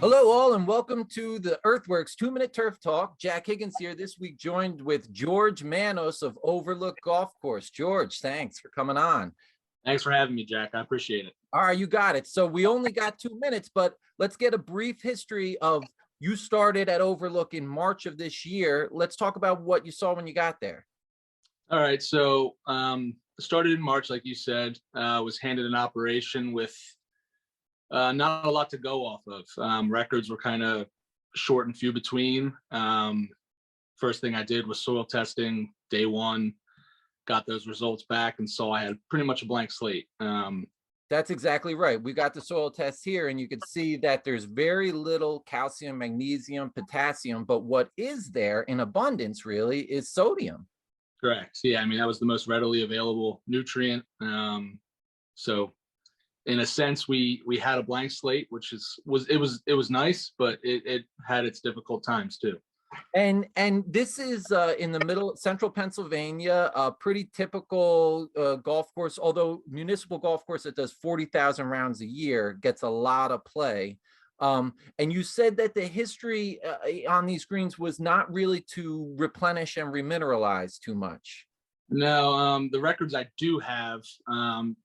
Hello all and welcome to the EarthWorks 2-Minute Turf Talk. Jack Higgins here, this week joined with George Manos of Overlook Golf Course. George, thanks for coming on. Thanks for having me, Jack. I appreciate it. All right, you got it. So we only got 2 minutes, but let's get a brief history of you started at Overlook in March of this year. Let's talk about what you saw when you got there. All right, so started in March, like you said, was handed an operation with not a lot to go off of. Records were kind of short and few between. First thing I did was soil testing day one, got those results back and saw I had pretty much a blank slate. That's exactly right. We got the soil test here and you can see that there's very little calcium, magnesium, potassium, but what is there in abundance really is sodium. Correct. Yeah, I mean, that was the most readily available nutrient. So in a sense, we had a blank slate, which was nice, but it had its difficult times too. And this is in the middle central Pennsylvania, a pretty typical golf course, although municipal golf course that does 40,000 rounds a year gets a lot of play. And you said that the history on these greens was not really to replenish and remineralize too much. No, the records I do have,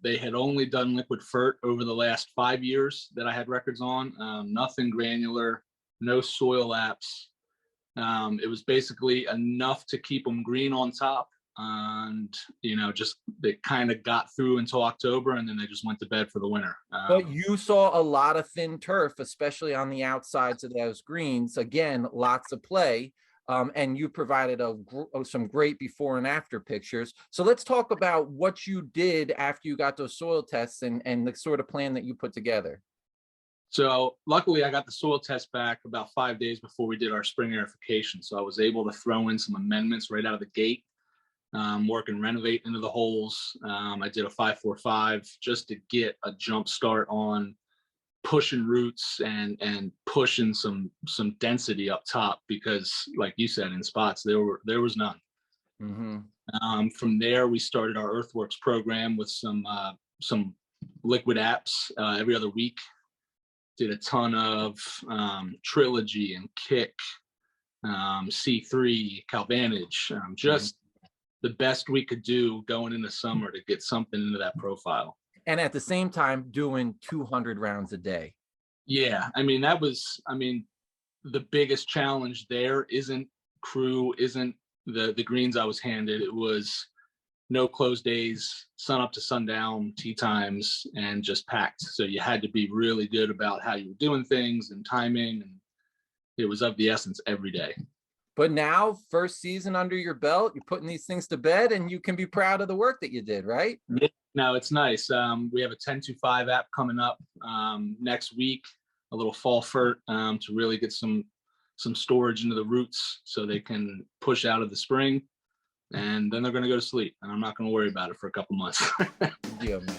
they had only done liquid fert over the last 5 years that I had records on. Nothing granular, no soil apps. It was basically enough to keep them green on top, and just they kind of got through until October, and then they just went to bed for the winter. But you saw a lot of thin turf, especially on the outsides of those greens. Again, lots of play. And you provided some great before and after pictures. So let's talk about what you did after you got those soil tests and the sort of plan that you put together. So luckily I got the soil test back about 5 days before we did our spring aerification. So I was able to throw in some amendments right out of the gate, work and renovate into the holes. I did a 5-4-5 just to get a jump start on pushing roots and pushing some density up top, because like you said, in spots there was none. Mm-hmm. From there we started our EarthWorks program with some liquid apps every other week. Did a ton of Trilogy and Kick, C3, Calvantage, just the best we could do going into summer to get something into that profile. And at the same time doing 200 rounds a day. Yeah, I mean, the biggest challenge there isn't crew, isn't the greens I was handed. It was no close days, sun up to sundown, tee times, and just packed. So you had to be really good about how you were doing things and timing, and it was of the essence every day. But now, first season under your belt, you're putting these things to bed and you can be proud of the work that you did, right? Yeah, no, it's nice. We have a 10-2-5 app coming up next week, a little fall fert to really get some storage into the roots so they can push out of the spring, and then they're going to go to sleep, and I'm not going to worry about it for a couple months. Good deal, man.